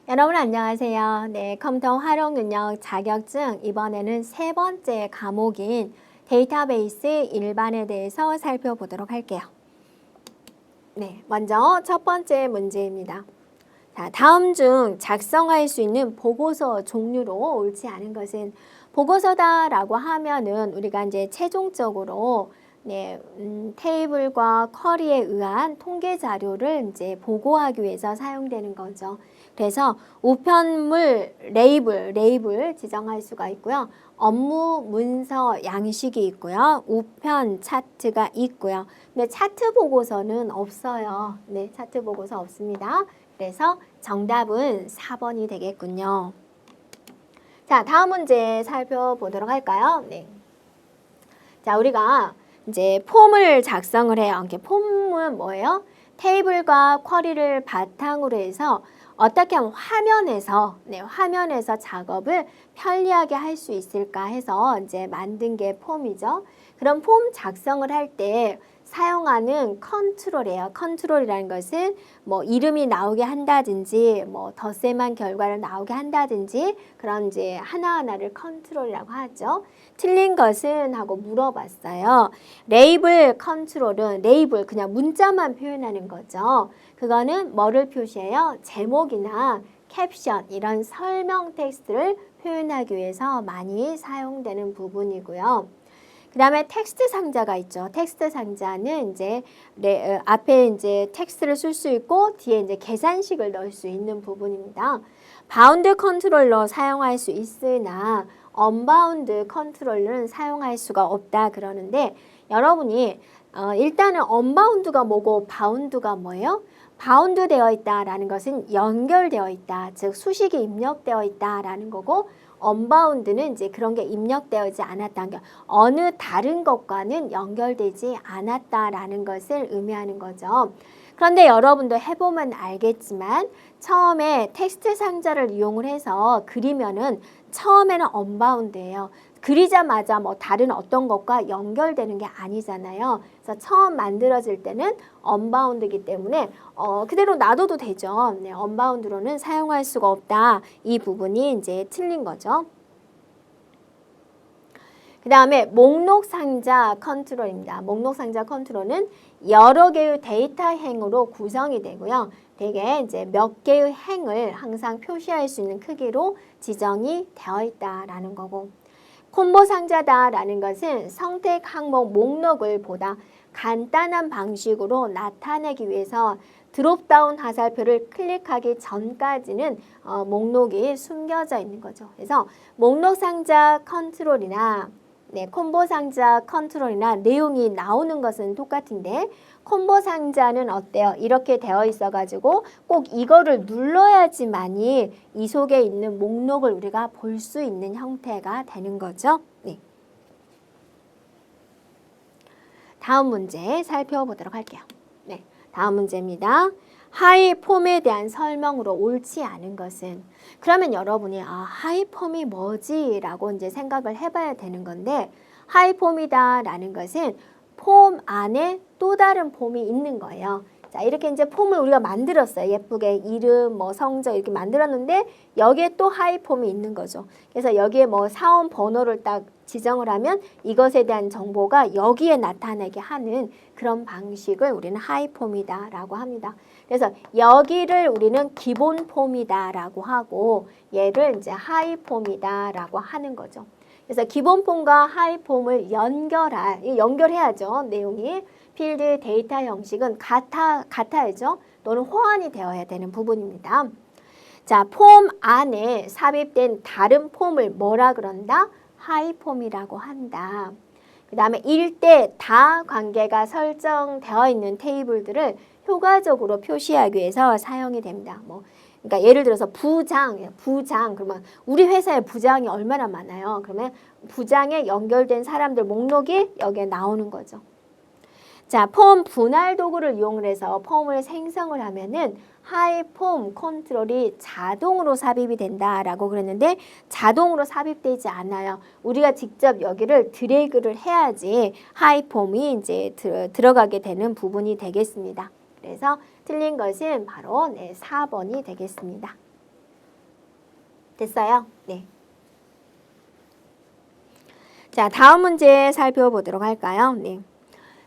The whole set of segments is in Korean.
여러분 안녕하세요. 네, 컴퓨터 활용 능력 자격증 이번에는 세 번째 과목인 데이터베이스 일반에 대해서 살펴보도록 할게요. 네, 먼저 첫 번째 문제입니다. 자, 다음 중 작성할 수 있는 보고서 종류로 옳지 않은 것은 보고서다라고 하면은 우리가 이제 최종적으로 테이블과 쿼리에 의한 통계 자료를 이제 보고하기 위해서 사용되는 거죠. 그래서 우편물 레이블 지정할 수가 있고요. 업무 문서 양식이 있고요. 우편 차트가 있고요. 근데 차트 보고서는 없어요. 네, 차트 보고서 없습니다. 그래서 정답은 4번이 되겠군요. 자, 다음 문제 살펴보도록 할까요? 네. 자, 우리가 이제 폼을 작성을 해요. 이렇게 폼은 뭐예요? 테이블과 쿼리를 바탕으로 해서 어떻게 하면 화면에서 작업을 편리하게 할 수 있을까 해서 이제 만든 게 폼이죠. 그럼 폼 작성을 할 때 사용하는 컨트롤이에요. 컨트롤이라는 것은 뭐 이름이 나오게 한다든지 뭐 덧셈한 결과를 나오게 한다든지 그런 이제 하나하나를 컨트롤이라고 하죠. 틀린 것은 하고 물어봤어요. 레이블 컨트롤은 레이블 그냥 문자만 표현하는 거죠. 그거는 뭐를 표시해요? 제목이나 캡션 이런 설명 텍스트를 표현하기 위해서 많이 사용되는 부분이고요. 그 다음에 텍스트 상자가 있죠. 텍스트 상자는 이제 앞에 이제 텍스트를 쓸 수 있고 뒤에 이제 계산식을 넣을 수 있는 부분입니다. 바운드 컨트롤러 사용할 수 있으나 언바운드 컨트롤러는 사용할 수가 없다 그러는데 여러분이 일단은 언바운드가 뭐고 바운드가 뭐예요? 바운드 되어 있다라는 것은 연결되어 있다. 즉 수식이 입력되어 있다라는 거고 언바운드는 이제 그런 게 입력되어지 않았다는 게 어느 다른 것과는 연결되지 않았다라는 것을 의미하는 거죠. 그런데 여러분도 해보면 알겠지만 처음에 텍스트 상자를 이용을 해서 그리면은 처음에는 언바운드예요. 그리자마자 뭐 다른 어떤 것과 연결되는 게 아니잖아요. 그래서 처음 만들어질 때는 언바운드이기 때문에 그대로 놔둬도 되죠. 네, 언바운드로는 사용할 수가 없다. 이 부분이 이제 틀린 거죠. 그 다음에 목록 상자 컨트롤입니다. 목록 상자 컨트롤은 여러 개의 데이터 행으로 구성이 되고요. 되게 이제 몇 개의 행을 항상 표시할 수 있는 크기로 지정이 되어 있다라는 거고. 콤보 상자다라는 것은 선택 항목 목록을 보다 간단한 방식으로 나타내기 위해서 드롭다운 화살표를 클릭하기 전까지는 목록이 숨겨져 있는 거죠. 그래서 목록 상자 컨트롤이나 콤보 상자 컨트롤이나 내용이 나오는 것은 똑같은데 콤보 상자는 어때요? 이렇게 되어 있어가지고 꼭 이거를 눌러야지만이 이 속에 있는 목록을 우리가 볼 수 있는 형태가 되는 거죠. 네. 다음 문제 살펴보도록 할게요. 네, 다음 문제입니다. 하이폼에 대한 설명으로 옳지 않은 것은 그러면 여러분이 하이폼이 뭐지? 라고 이제 생각을 해봐야 되는 건데 하이폼이다 라는 것은 폼 안에 또 다른 폼이 있는 거예요. 자, 이렇게 이제 폼을 우리가 만들었어요. 예쁘게 이름, 뭐 성적 이렇게 만들었는데 여기에 또 하이폼이 있는 거죠. 그래서 여기에 뭐 사원 번호를 딱 지정을 하면 이것에 대한 정보가 여기에 나타나게 하는 그런 방식을 우리는 하이폼이다 라고 합니다. 그래서 여기를 우리는 기본 폼이다 라고 하고 얘를 이제 하이폼이다 라고 하는 거죠. 그래서 기본 폼과 하이폼을 연결해야죠. 내용이. 필드 데이터 형식은 같아야죠. 또는 호환이 되어야 되는 부분입니다. 자, 폼 안에 삽입된 다른 폼을 뭐라 그런다? 하이폼이라고 한다. 그 다음에 일대 다 관계가 설정되어 있는 테이블들을 효과적으로 표시하기 위해서 사용이 됩니다. 그러니까 예를 들어서 부장 그러면 우리 회사에 부장이 얼마나 많아요? 그러면 부장에 연결된 사람들 목록이 여기에 나오는 거죠. 자, 폼 분할 도구를 이용해서 폼을 생성을 하면은 하이폼 컨트롤이 자동으로 삽입이 된다라고 그랬는데 자동으로 삽입되지 않아요. 우리가 직접 여기를 드래그를 해야지 하이폼이 이제 들어가게 되는 부분이 되겠습니다. 그래서 틀린 것은 바로 4번이 되겠습니다. 됐어요? 네. 자, 다음 문제 살펴보도록 할까요? 네.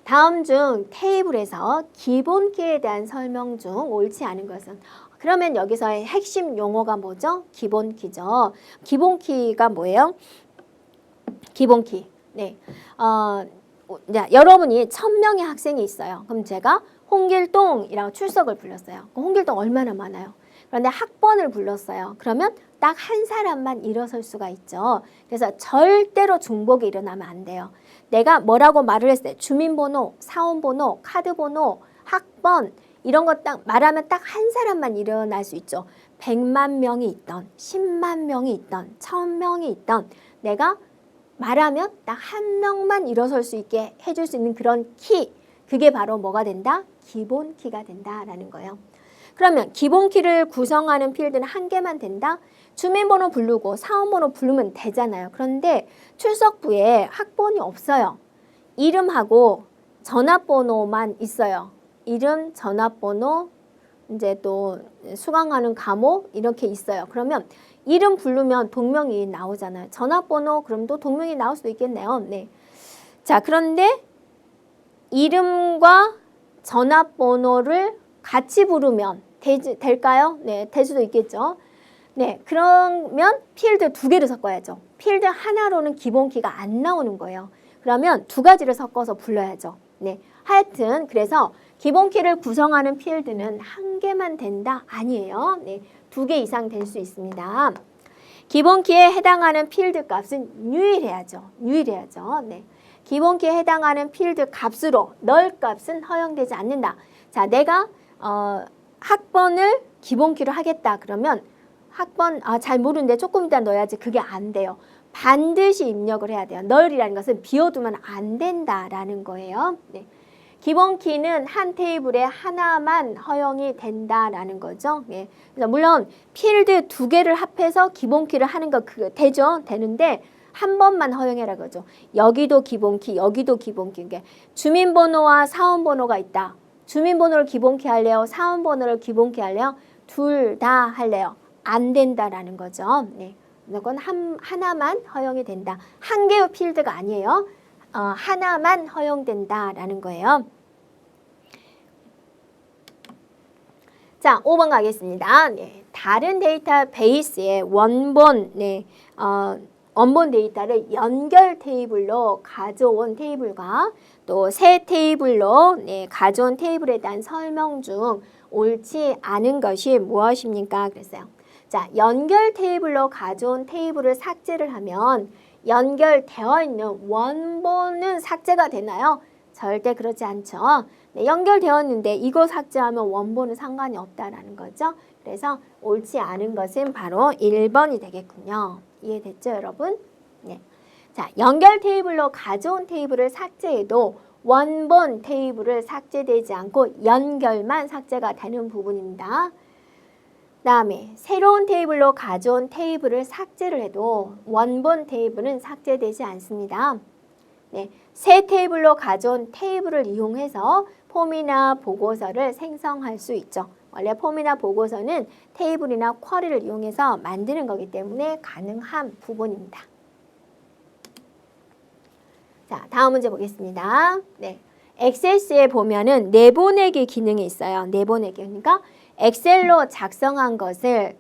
다음 중 테이블에서 기본키에 대한 설명 중 옳지 않은 것은? 그러면 여기서의 핵심 용어가 뭐죠? 기본키죠. 기본키가 뭐예요? 기본키. 네. 여러분이 1000명의 학생이 있어요. 그럼 제가 홍길동이라고 출석을 불렀어요. 홍길동 얼마나 많아요? 그런데 학번을 불렀어요. 그러면 딱 한 사람만 일어설 수가 있죠. 그래서 절대로 중복이 일어나면 안 돼요. 내가 뭐라고 말을 했을 때 주민번호, 사원번호, 카드번호, 학번 이런 거 딱 말하면 딱 한 사람만 일어날 수 있죠. 100만 명이 있던, 10만 명이 있던, 1000명이 있던 내가 말하면 딱 한 명만 일어설 수 있게 해줄 수 있는 그런 키, 그게 바로 뭐가 된다? 기본 키가 된다라는 거예요. 그러면 기본 키를 구성하는 필드는 한 개만 된다? 주민번호 부르고 사원번호 부르면 되잖아요. 그런데 출석부에 학번이 없어요. 이름하고 전화번호만 있어요. 이름, 전화번호, 이제 또 수강하는 과목 이렇게 있어요. 그러면 이름 부르면 동명이 나오잖아요. 전화번호 그럼 또 동명이 나올 수도 있겠네요. 네. 자, 그런데 이름과 전화번호를 같이 부르면 될까요? 네, 될 수도 있겠죠. 네, 그러면 필드 두 개를 섞어야죠. 필드 하나로는 기본키가 안 나오는 거예요. 그러면 두 가지를 섞어서 불러야죠. 네, 하여튼 그래서 기본키를 구성하는 필드는 한 개만 된다? 아니에요. 네, 두 개 이상 될 수 있습니다. 기본키에 해당하는 필드 값은 유일해야죠. 유일해야죠. 네. 기본키에 해당하는 필드 값으로 널 값은 허용되지 않는다. 자, 내가 학번을 기본키로 하겠다. 그러면 학번 잘 모르는데 조금 이따 넣어야지. 그게 안 돼요. 반드시 입력을 해야 돼요. 널이라는 것은 비워두면 안 된다라는 거예요. 네. 기본키는 한 테이블에 하나만 허용이 된다라는 거죠. 예. 그래서 물론 필드 두 개를 합해서 기본키를 하는 거 되죠. 되는데 한 번만 허용해라 그러죠. 여기도 기본키, 여기도 기본키. 그러니까 주민번호와 사원번호가 있다. 주민번호를 기본키 할래요? 사원번호를 기본키 할래요? 둘 다 할래요? 안 된다라는 거죠. 네. 이건 하나만 허용이 된다. 한 개의 필드가 아니에요. 하나만 허용된다라는 거예요. 자, 5번 가겠습니다. 네, 다른 데이터베이스의 원본 데이터를 연결 테이블로 가져온 테이블과 또 새 테이블로 가져온 테이블에 대한 설명 중 옳지 않은 것이 무엇입니까? 그랬어요. 자, 연결 테이블로 가져온 테이블을 삭제를 하면 연결되어 있는 원본은 삭제가 되나요? 절대 그렇지 않죠. 네, 연결되어 있는데 이거 삭제하면 원본은 상관이 없다라는 거죠. 그래서 옳지 않은 것은 바로 1번이 되겠군요. 이해됐죠, 여러분? 네. 자, 연결 테이블로 가져온 테이블을 삭제해도 원본 테이블을 삭제되지 않고 연결만 삭제가 되는 부분입니다. 다음에 새로운 테이블로 가져온 테이블을 삭제를 해도 원본 테이블은 삭제되지 않습니다. 네, 새 테이블로 가져온 테이블을 이용해서 폼이나 보고서를 생성할 수 있죠. 원래 폼이나 보고서는 테이블이나 쿼리를 이용해서 만드는 거기 때문에 가능한 부분입니다. 자, 다음 문제 보겠습니다. 네, 엑셀스에 보면은 내보내기 기능이 있어요. 내보내기. 그러니까 엑셀로 작성한 것을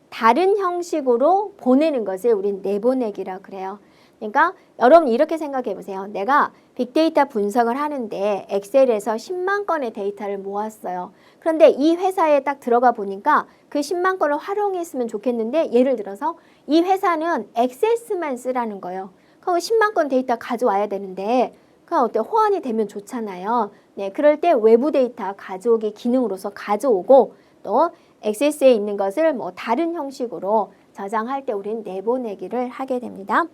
다른 형식으로 보내는 것을 우린 내보내기라고 그래요. 그러니까 여러분 이렇게 생각해 보세요. 내가 빅데이터 분석을 하는데 엑셀에서 10만 건의 데이터를 모았어요. 그런데 이 회사에 딱 들어가 보니까 그 10만 건을 활용했으면 좋겠는데 예를 들어서 이 회사는 엑셀스만 쓰라는 거예요. 그럼 10만 건 데이터 가져와야 되는데 그럼 어때? 호환이 되면 좋잖아요. 네, 그럴 때 외부 데이터 가져오기 기능으로서 가져오고 또 엑셀스에 있는 것을 뭐 다른 형식으로 저장할 때 우리는 내보내기를 하게 됩니다.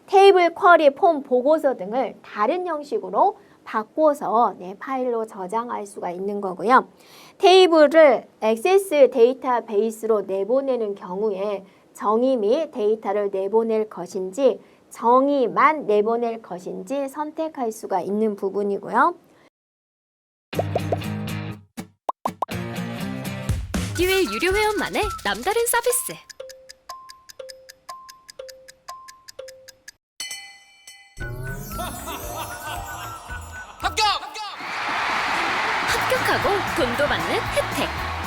테이블, 쿼리, 폼, 보고서 등을 다른 형식으로 바꿔서 파일로 저장할 수가 있는 거고요. 테이블을 액세스 데이터베이스로 내보내는 경우에 정의 및 데이터를 내보낼 것인지 정의만 내보낼 것인지 선택할 수가 있는 부분이고요. 기회 유료 회원만의 남다른 서비스.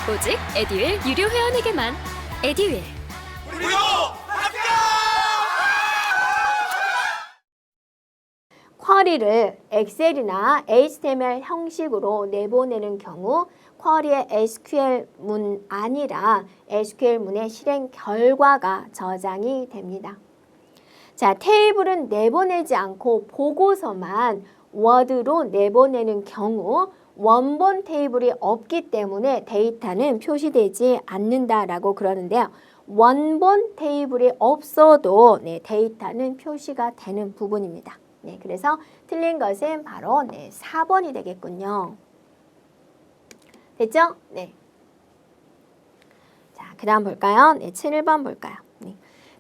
오직 에듀윌 유료 회원에게만. 에듀윌. 무료 합격! 쿼리를 엑셀이나 HTML 형식으로 내보내는 경우 쿼리의 SQL문 아니라 SQL문의 실행 결과가 저장이 됩니다. 자, 테이블은 내보내지 않고 보고서만 워드로 내보내는 경우 원본 테이블이 없기 때문에 데이터는 표시되지 않는다라고 그러는데요. 원본 테이블이 없어도 데이터는 표시가 되는 부분입니다. 그래서 틀린 것은 바로 4번이 되겠군요. 됐죠? 네. 자, 그 다음 볼까요? 7번 볼까요?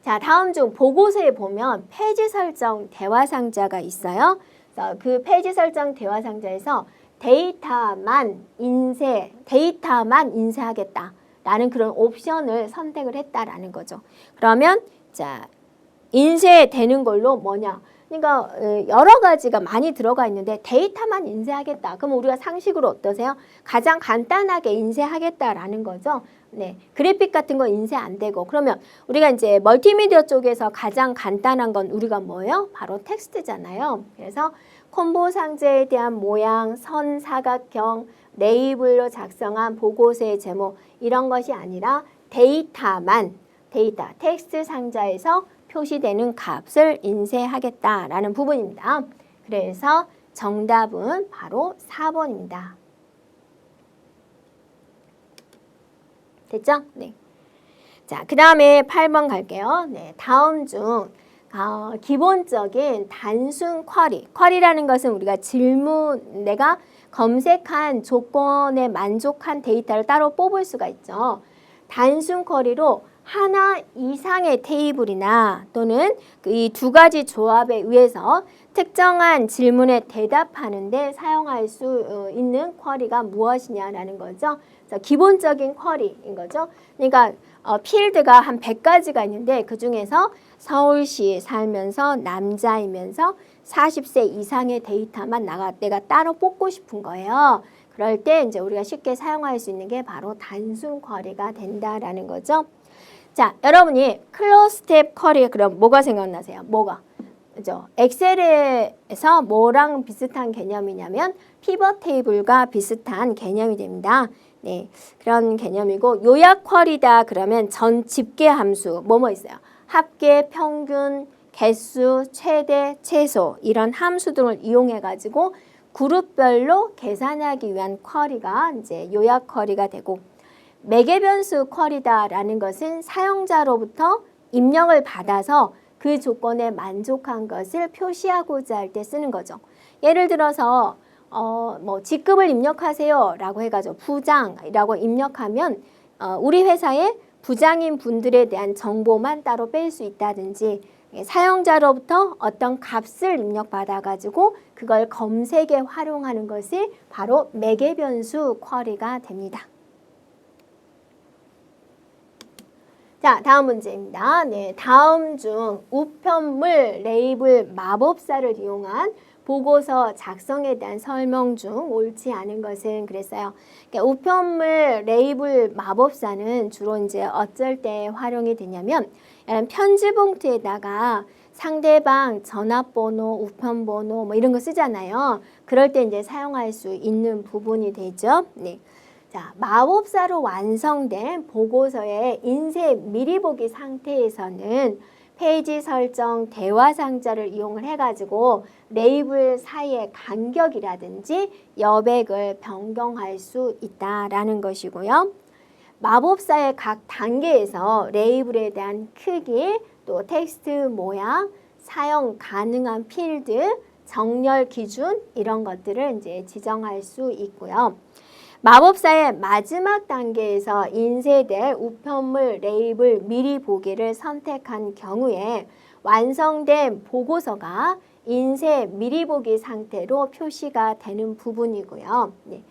자, 다음 중 보고서에 보면 페이지 설정 대화 상자가 있어요. 그래서 그 페이지 설정 대화 상자에서 데이터만 인쇄하겠다라는 그런 옵션을 선택을 했다라는 거죠. 그러면 자, 인쇄되는 걸로 뭐냐? 그러니까 여러 가지가 많이 들어가 있는데 데이터만 인쇄하겠다. 그럼 우리가 상식으로 어떠세요? 가장 간단하게 인쇄하겠다라는 거죠. 네, 그래픽 같은 거 인쇄 안 되고 그러면 우리가 이제 멀티미디어 쪽에서 가장 간단한 건 우리가 뭐예요? 바로 텍스트잖아요. 그래서 콤보 상자에 대한 모양, 선, 사각형, 레이블로 작성한 보고서의 제목 이런 것이 아니라 텍스트 상자에서 표시되는 값을 인쇄하겠다라는 부분입니다. 그래서 정답은 바로 4번입니다. 됐죠? 네. 자, 그 다음에 8번 갈게요. 네, 다음 중 기본적인 단순 쿼리라는 것은 우리가 내가 검색한 조건에 만족한 데이터를 따로 뽑을 수가 있죠. 단순 쿼리로 하나 이상의 테이블이나 또는 이 두 가지 조합에 의해서 특정한 질문에 대답하는데 사용할 수 있는 쿼리가 무엇이냐라는 거죠. 그래서 기본적인 쿼리인 거죠. 그러니까 필드가 한 100가지가 있는데 그중에서 서울시에 살면서 남자이면서 40세 이상의 데이터만 내가 따로 뽑고 싶은 거예요. 그럴 때 이제 우리가 쉽게 사용할 수 있는 게 바로 단순 쿼리가 된다라는 거죠. 자, 여러분이 클로즈 스텝 쿼리 그럼 뭐가 생각나세요? 그죠? 엑셀에서 뭐랑 비슷한 개념이냐면 피벗 테이블과 비슷한 개념이 됩니다. 네, 그런 개념이고 요약 쿼리다 그러면 전 집계 함수 뭐뭐 있어요? 합계, 평균, 개수, 최대, 최소 이런 함수 등을 이용해 가지고 그룹별로 계산하기 위한 쿼리가 이제 요약 쿼리가 되고 매개변수 쿼리다라는 것은 사용자로부터 입력을 받아서 그 조건에 만족한 것을 표시하고자 할 때 쓰는 거죠. 예를 들어서 뭐 직급을 입력하세요 라고 해가지고 부장이라고 입력하면 우리 회사에 부장인 분들에 대한 정보만 따로 뺄 수 있다든지 사용자로부터 어떤 값을 입력받아가지고 그걸 검색에 활용하는 것이 바로 매개변수 쿼리가 됩니다. 자, 다음 문제입니다. 네, 다음 중 우편물 레이블 마법사를 이용한 보고서 작성에 대한 설명 중 옳지 않은 것은 그랬어요. 그러니까 우편물 레이블 마법사는 주로 이제 어쩔 때 활용이 되냐면 편지 봉투에다가 상대방 전화번호, 우편번호 뭐 이런 거 쓰잖아요. 그럴 때 이제 사용할 수 있는 부분이 되죠. 네. 자, 마법사로 완성된 보고서의 인쇄 미리 보기 상태에서는 페이지 설정 대화 상자를 이용을 해가지고 레이블 사이의 간격이라든지 여백을 변경할 수 있다라는 것이고요. 마법사의 각 단계에서 레이블에 대한 크기, 또 텍스트 모양, 사용 가능한 필드, 정렬 기준 이런 것들을 이제 지정할 수 있고요. 마법사의 마지막 단계에서 인쇄될 우편물 레이블 미리 보기를 선택한 경우에 완성된 보고서가 인쇄 미리 보기 상태로 표시가 되는 부분이고요. 네.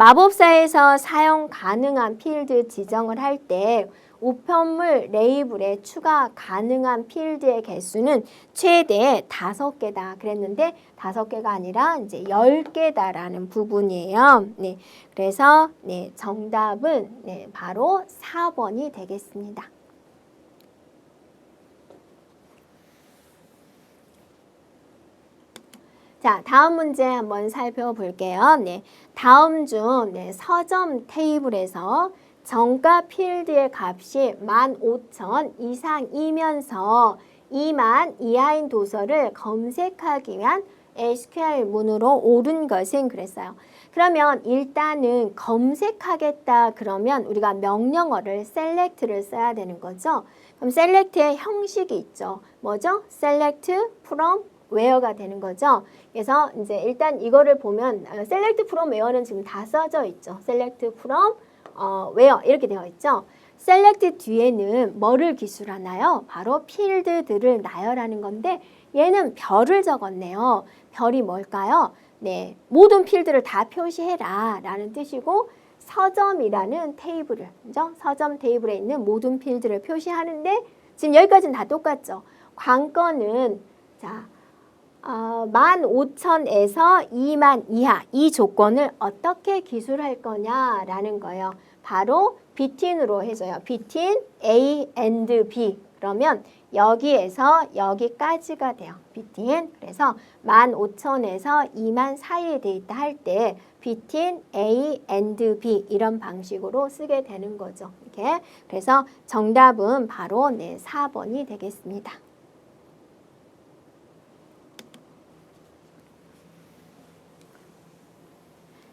마법사에서 사용 가능한 필드 지정을 할 때 우편물 레이블에 추가 가능한 필드의 개수는 최대 5개다 그랬는데 5개가 아니라 이제 10개다라는 부분이에요. 네. 그래서 네, 정답은 네, 바로 4번이 되겠습니다. 자, 다음 문제 한번 살펴볼게요. 네, 다음 중 네, 서점 테이블에서 정가 필드의 값이 15,000 이상이면서 2만 이하인 도서를 검색하기 위한 SQL 문으로 옳은 것은 그랬어요. 그러면 일단은 검색하겠다 그러면 우리가 명령어를 select를 써야 되는 거죠. 그럼 select의 형식이 있죠. 뭐죠? select from where가 되는 거죠. 그래서 이제 일단 이거를 보면 select from where는 지금 다 써져 있죠. select from where 이렇게 되어 있죠. select 뒤에는 뭐를 기술하나요? 바로 필드들을 나열하는 건데 얘는 별을 적었네요. 별이 뭘까요? 네, 모든 필드를 다 표시해라 라는 뜻이고 서점이라는 테이블을, 그죠? 서점 테이블에 있는 모든 필드를 표시하는데 지금 여기까지는 다 똑같죠. 관건은 자 15,000에서 2만 이하 이 조건을 어떻게 기술할 거냐라는 거예요. 바로 between으로 해줘요. between A and B. 그러면 여기에서 여기까지가 돼요. between. 그래서 15,000에서 2만 사이에 돼 있다 할 때 between A and B 이런 방식으로 쓰게 되는 거죠. 이렇게. 그래서 정답은 바로 네, 4번이 되겠습니다.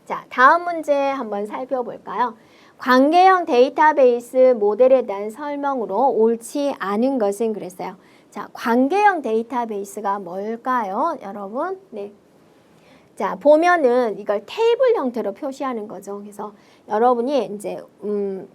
자, 다음 문제 한번 살펴볼까요? 관계형 데이터베이스 모델에 대한 설명으로 옳지 않은 것은 그랬어요. 자, 관계형 데이터베이스가 뭘까요, 여러분? 네. 자, 보면은 이걸 테이블 형태로 표시하는 거죠. 그래서 여러분이 이제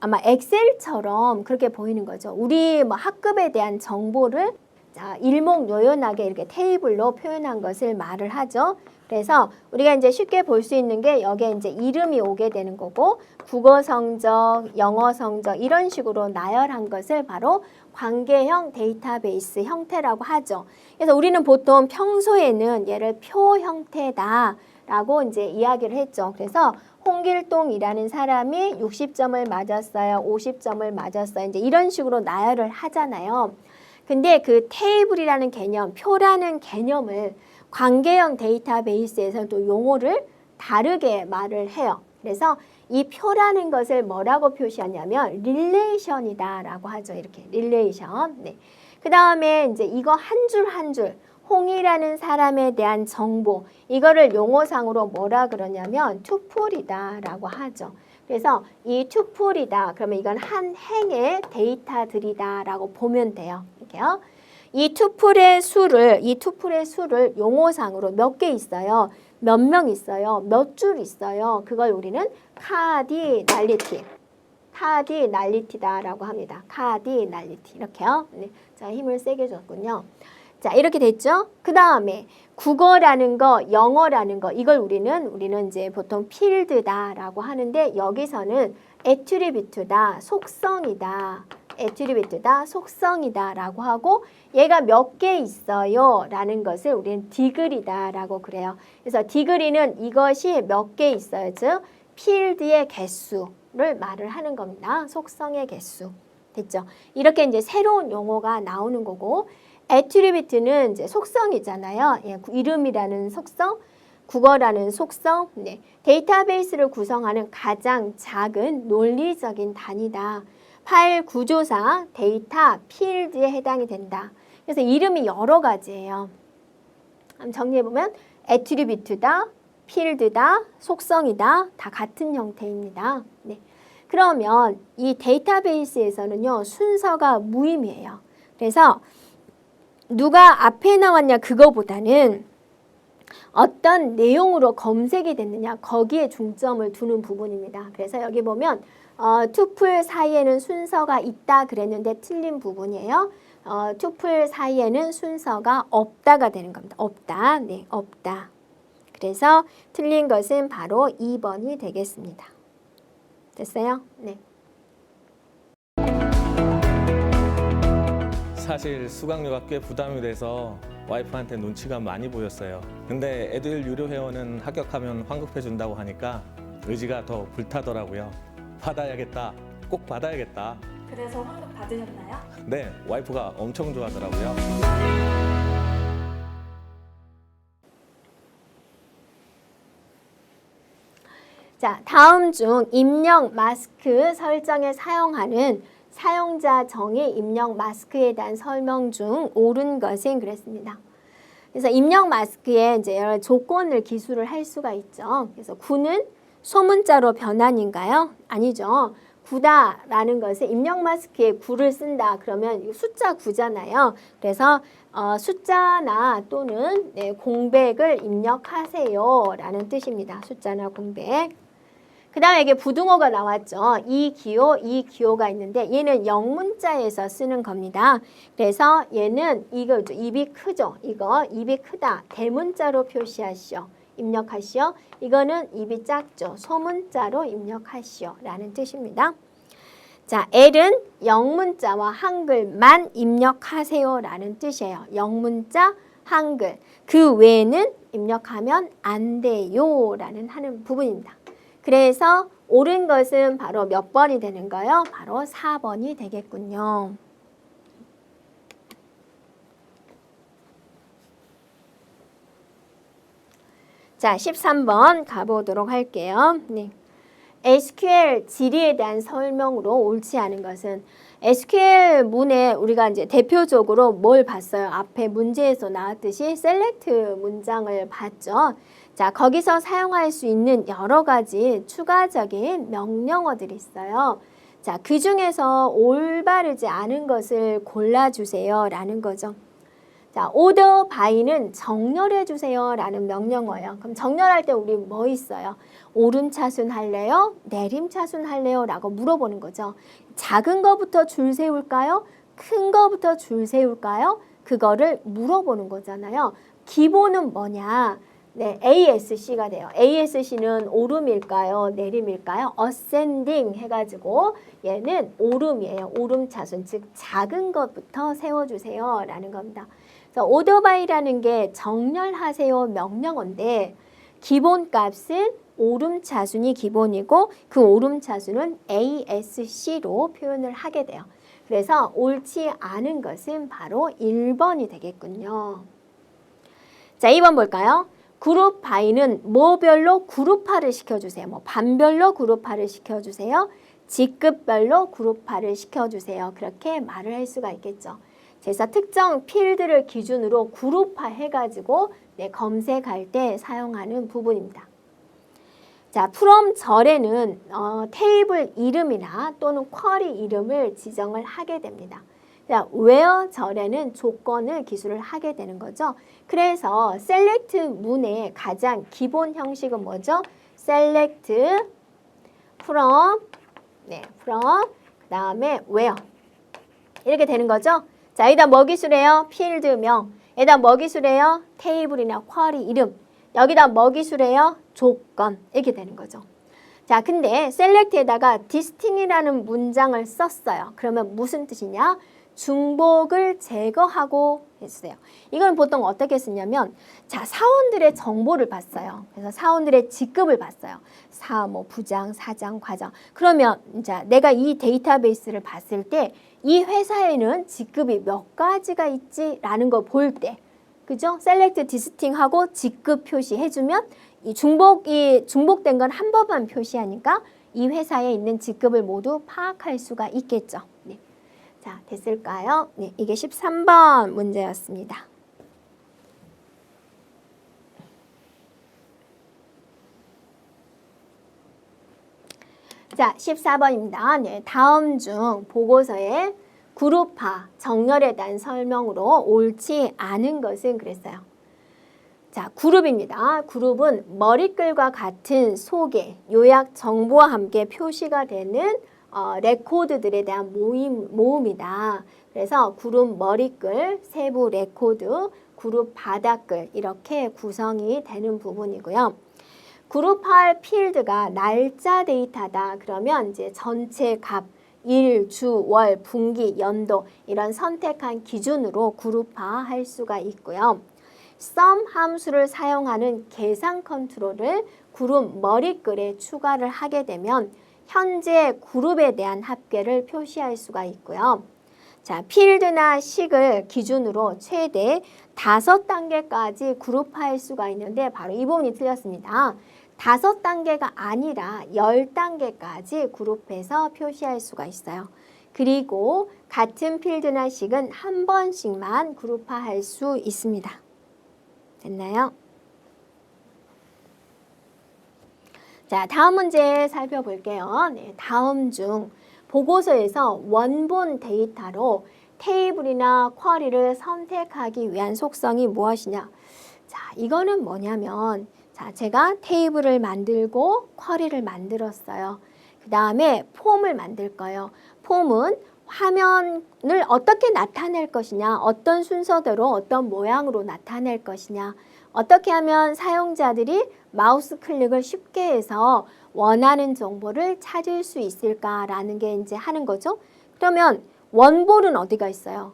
아마 엑셀처럼 그렇게 보이는 거죠. 우리 뭐 학급에 대한 정보를 자, 일목요연하게 이렇게 테이블로 표현한 것을 말을 하죠. 그래서 우리가 이제 쉽게 볼 수 있는 게 여기에 이제 이름이 오게 되는 거고 국어 성적, 영어 성적 이런 식으로 나열한 것을 바로 관계형 데이터베이스 형태라고 하죠. 그래서 우리는 보통 평소에는 얘를 표 형태다라고 이제 이야기를 했죠. 그래서 홍길동이라는 사람이 60점을 맞았어요. 50점을 맞았어요. 이제 이런 식으로 나열을 하잖아요. 근데 그 테이블이라는 개념, 표라는 개념을 관계형 데이터베이스에서는 또 용어를 다르게 말을 해요. 그래서 이 표라는 것을 뭐라고 표시하냐면 릴레이션이다라고 하죠. 이렇게 릴레이션. 네. 그 다음에 이제 이거 한 줄 한 줄 홍이라는 사람에 대한 정보 이거를 용어상으로 뭐라 그러냐면 투플이다라고 하죠. 그래서 이 투플이다. 그러면 이건 한 행의 데이터들이다라고 보면 돼요. 이렇게요. 이 투플의 수를 용어상으로 몇 개 있어요? 몇 명 있어요? 몇 줄 있어요? 그걸 우리는 카디날리티다라고 합니다. 카디날리티 이렇게요. 네, 자 힘을 세게 줬군요. 자 이렇게 됐죠? 그 다음에 국어라는 거, 영어라는 거 이걸 우리는 이제 보통 필드다라고 하는데 여기서는 애트리뷰트다, 속성이다. 애트리뷰트다, 속성이다라고 하고 얘가 몇 개 있어요 라는 것을 우리는 디그리다라고 그래요. 그래서 디그리는 이것이 몇 개 있어요. 즉 필드의 개수를 말을 하는 겁니다. 속성의 개수. 됐죠? 이렇게 이제 새로운 용어가 나오는 거고 애트리뷰트는 이제 속성이잖아요. 예, 이름이라는 속성, 국어라는 속성, 네. 데이터베이스를 구성하는 가장 작은 논리적인 단위다. 파일 구조상 데이터 필드에 해당이 된다. 그래서 이름이 여러 가지예요. 한번 정리해보면 애트리뷰트다, 필드다, 속성이다 다 같은 형태입니다. 네. 그러면 이 데이터베이스에서는요 순서가 무의미해요. 그래서 누가 앞에 나왔냐 그거보다는 어떤 내용으로 검색이 됐느냐 거기에 중점을 두는 부분입니다. 그래서 여기 보면 투플 사이에는 순서가 있다 그랬는데 틀린 부분이에요. 투플 사이에는 순서가 없다가 되는 겁니다. 없다. 네, 없다. 그래서 틀린 것은 바로 2번이 되겠습니다. 됐어요? 네. 사실 수강료가 꽤 부담이 돼서 와이프한테 눈치가 많이 보였어요. 근데 에듀윌 유료 회원은 합격하면 환급해 준다고 하니까 의지가 더 불타더라고요. 받아야겠다. 꼭 받아야겠다. 그래서 환급 받으셨나요? 네, 와이프가 엄청 좋아하더라고요. 자, 다음 중 입력 마스크 설정에 사용하는 사용자 정의 입력 마스크에 대한 설명 중 옳은 것은 그랬습니다. 그래서 입력 마스크에 이제 여러 조건을 기술을 할 수가 있죠. 그래서 9는 소문자로 변환인가요? 아니죠. 9다라는 것은 입력 마스크에 9를 쓴다. 그러면 숫자 9잖아요. 그래서 숫자나 또는 공백을 입력하세요 라는 뜻입니다. 숫자나 공백. 그 다음에 이게 부등호가 나왔죠. 이 기호가 있는데 얘는 영문자에서 쓰는 겁니다. 그래서 얘는 이거 입이 크죠. 이거 입이 크다. 대문자로 표시하시오. 입력하시오. 이거는 입이 작죠. 소문자로 입력하시오 라는 뜻입니다. 자, L은 영문자와 한글만 입력하세요 라는 뜻이에요. 영문자, 한글. 그 외에는 입력하면 안 돼요 라는 하는 부분입니다. 그래서 옳은 것은 바로 몇 번이 되는 거예요? 바로 4번이 되겠군요. 자, 13번 가보도록 할게요. 네. SQL 질의에 대한 설명으로 옳지 않은 것은 SQL 문에 우리가 이제 대표적으로 뭘 봤어요? 앞에 문제에서 나왔듯이 셀렉트 문장을 봤죠. 자, 거기서 사용할 수 있는 여러 가지 추가적인 명령어들이 있어요. 자, 그 중에서 올바르지 않은 것을 골라주세요 라는 거죠. 자, order by는 정렬해 주세요 라는 명령어예요. 그럼 정렬할 때 우리 뭐 있어요? 오름차순 할래요? 내림차순 할래요? 라고 물어보는 거죠. 작은 거부터 줄 세울까요? 큰 거부터 줄 세울까요? 그거를 물어보는 거잖아요. 기본은 뭐냐? 네, ASC가 돼요. ASC는 오름일까요? 내림일까요? ascending 해가지고 얘는 오름이에요. 오름차순, 즉 작은 것부터 세워주세요 라는 겁니다. 그래서 order by라는 게 정렬하세요 명령어인데 기본값은 오름차순이 기본이고 그 오름차순은 ASC로 표현을 하게 돼요. 그래서 옳지 않은 것은 바로 1번이 되겠군요. 자, 2번 볼까요? 그룹 바이는 뭐별로 그룹화를 시켜주세요. 뭐 반별로 그룹화를 시켜주세요. 직급별로 그룹화를 시켜주세요. 그렇게 말을 할 수가 있겠죠. 그래서 특정 필드를 기준으로 그룹화 해가지고 검색할 때 사용하는 부분입니다. 자, from 절에는 테이블 이름이나 또는 쿼리 이름을 지정을 하게 됩니다. 자, where 절에는 조건을 기술을 하게 되는 거죠. 그래서 select 문의 가장 기본 형식은 뭐죠? select from, from, 그 다음에 where 이렇게 되는 거죠. 자, 여기다 뭐 기술해요? 필드명. 여기다 뭐 기술해요? 테이블이나 쿼리 이름. 여기다 뭐 기술해요? 조건. 이렇게 되는 거죠. 자, 근데 select에다가 distinct이라는 문장을 썼어요. 그러면 무슨 뜻이냐? 중복을 제거하고 했어요. 이건 보통 어떻게 쓰냐면, 자, 사원들의 정보를 봤어요. 그래서 사원들의 직급을 봤어요. 뭐 부장, 사장, 과장. 그러면 자, 내가 이 데이터베이스를 봤을 때 이 회사에는 직급이 몇 가지가 있지라는 거 볼 때, 그죠? 셀렉트 디스팅하고 직급 표시해주면 이 중복된 건 한 번만 표시하니까 이 회사에 있는 직급을 모두 파악할 수가 있겠죠. 네. 자, 됐을까요? 네, 이게 13번 문제였습니다. 자, 14번입니다. 네, 다음 중 보고서에 그룹화, 정렬에 대한 설명으로 옳지 않은 것은 그랬어요. 자, 그룹입니다. 그룹은 머리글과 같은 소개, 요약 정보와 함께 표시가 되는 레코드들에 대한 모음이다. 그래서 그룹 머리글, 세부 레코드, 그룹 바닥글 이렇게 구성이 되는 부분이고요. 그룹할 필드가 날짜 데이터다. 그러면 이제 전체 값, 일, 주, 월, 분기, 연도 이런 선택한 기준으로 그룹화할 수가 있고요. sum 함수를 사용하는 계산 컨트롤을 그룹 머리글에 추가를 하게 되면 현재 그룹에 대한 합계를 표시할 수가 있고요. 자, 필드나 식을 기준으로 최대 5단계까지 그룹화할 수가 있는데 바로 이 부분이 틀렸습니다. 5단계가 아니라 10단계까지 그룹해서 표시할 수가 있어요. 그리고 같은 필드나 식은 한 번씩만 그룹화할 수 있습니다. 됐나요? 자, 다음 문제 살펴볼게요. 네, 다음 중 보고서에서 원본 데이터로 테이블이나 쿼리를 선택하기 위한 속성이 무엇이냐? 자, 이거는 뭐냐면 자, 제가 테이블을 만들고 쿼리를 만들었어요. 그 다음에 폼을 만들 거예요. 폼은 화면을 어떻게 나타낼 것이냐, 어떤 순서대로 어떤 모양으로 나타낼 것이냐, 어떻게 하면 사용자들이 마우스 클릭을 쉽게 해서 원하는 정보를 찾을 수 있을까라는 게 이제 하는 거죠. 그러면 원본은 어디가 있어요?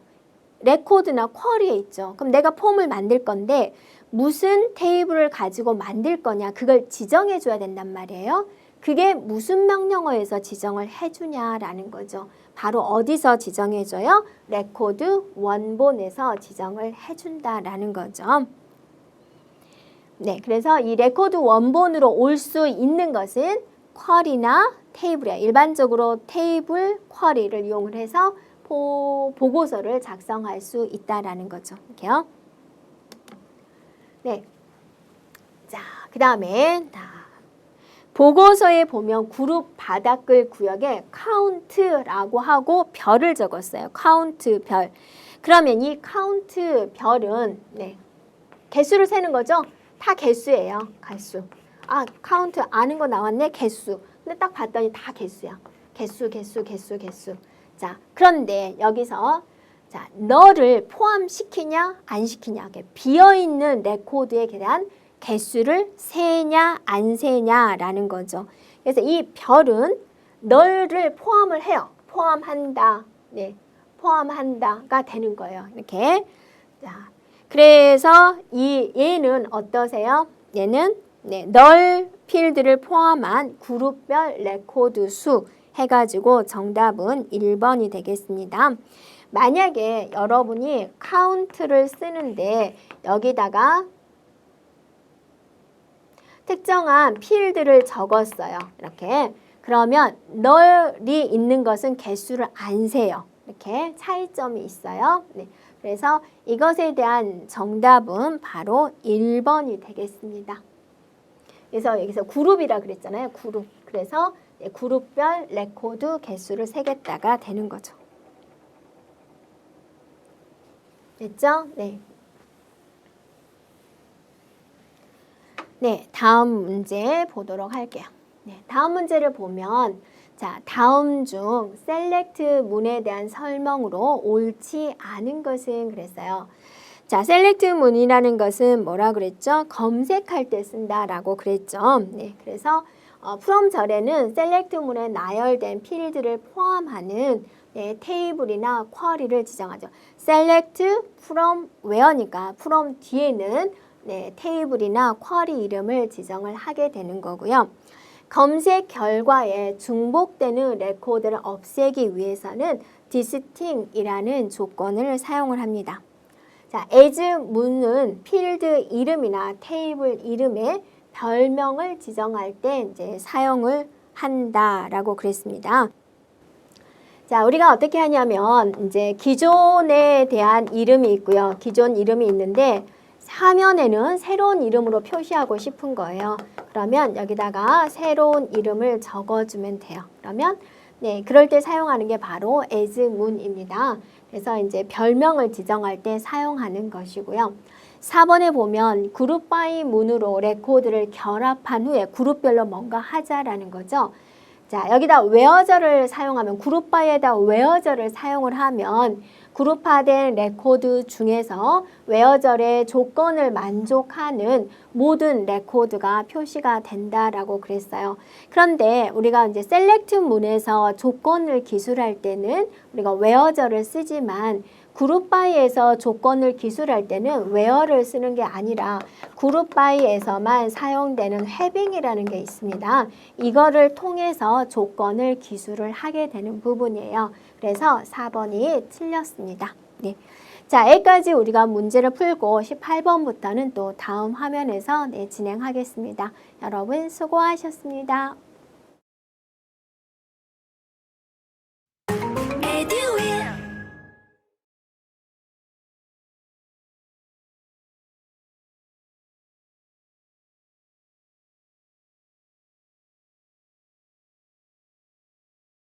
레코드나 쿼리에 있죠. 그럼 내가 폼을 만들 건데 무슨 테이블을 가지고 만들 거냐, 그걸 지정해 줘야 된단 말이에요. 그게 무슨 명령어에서 지정을 해주냐라는 거죠. 바로 어디서 지정해 줘요? 레코드 원본에서 지정을 해준다라는 거죠. 네, 그래서 이 레코드 원본으로 올 수 있는 것은 쿼리나 테이블이에요. 일반적으로 테이블, 쿼리를 이용을 해서 보고서를 작성할 수 있다라는 거죠. 이렇게요. 네. 자, 그 다음에 보고서에 보면 그룹 바닥글 구역에 카운트라고 하고 별을 적었어요. 카운트 별. 그러면 이 카운트 별은 네, 개수를 세는 거죠. 다 개수예요. 개수. 아, 카운트 아는 거 나왔네. 개수. 근데 딱 봤더니 다 개수야. 개수. 자, 그런데 여기서 자, 너를 포함시키냐 안 시키냐, 비어있는 레코드에 대한 개수를 세냐 안 세냐라는 거죠. 그래서 이 별은 너를 포함을 해요. 포함한다. 네, 포함한다가 되는 거예요. 이렇게. 자, 그래서 얘는 어떠세요? 얘는 네, 널 필드를 포함한 그룹별 레코드 수 해가지고 정답은 1번이 되겠습니다. 만약에 여러분이 카운트를 쓰는데 여기다가 특정한 필드를 적었어요. 이렇게. 그러면 널이 있는 것은 개수를 안 세요. 이렇게 차이점이 있어요. 네. 그래서 이것에 대한 정답은 바로 1번이 되겠습니다. 그래서 여기서 그룹이라 그랬잖아요. 그룹. 그래서 그룹별 레코드 개수를 세겠다가 되는 거죠. 됐죠? 네. 네, 다음 문제 보도록 할게요. 네, 다음 문제를 보면 자, 다음 중 셀렉트 문에 대한 설명으로 옳지 않은 것은 그랬어요. 자, 셀렉트 문이라는 것은 뭐라 그랬죠? 검색할 때 쓴다라고 그랬죠. 네, 그래서 from 절에는 셀렉트 문에 나열된 필드를 포함하는 네, 테이블이나 쿼리를 지정하죠. select from where니까 from 뒤에는 네, 테이블이나 쿼리 이름을 지정을 하게 되는 거고요. 검색 결과에 중복되는 레코드를 없애기 위해서는 distinct이라는 조건을 사용을 합니다. 자, as 문은 필드 이름이나 테이블 이름에 별명을 지정할 때 이제 사용을 한다라고 그랬습니다. 자, 우리가 어떻게 하냐면 이제 기존에 대한 이름이 있고요. 기존 이름이 있는데 화면에는 새로운 이름으로 표시하고 싶은 거예요. 그러면 여기다가 새로운 이름을 적어주면 돼요. 그러면 네, 그럴 때 사용하는 게 바로 as 문입니다. 그래서 이제 별명을 지정할 때 사용하는 것이고요. 4번에 보면 그룹 바이 문으로 레코드를 결합한 후에 그룹별로 뭔가 하자라는 거죠. 자, 여기다 where저를 사용하면 그룹바에다 where저를 사용을 하면 그룹화된 레코드 중에서 where절의 조건을 만족하는 모든 레코드가 표시가 된다라고 그랬어요. 그런데 우리가 이제 셀렉트 문에서 조건을 기술할 때는 우리가 where절을 쓰지만 그룹바이에서 조건을 기술할 때는 where를 쓰는 게 아니라 그룹바이에서만 사용되는 having이라는 게 있습니다. 이거를 통해서 조건을 기술을 하게 되는 부분이에요. 그래서 4번이 틀렸습니다. 네. 자, 여기까지 우리가 문제를 풀고 18번부터는 또 다음 화면에서 진행하겠습니다. 여러분 수고하셨습니다.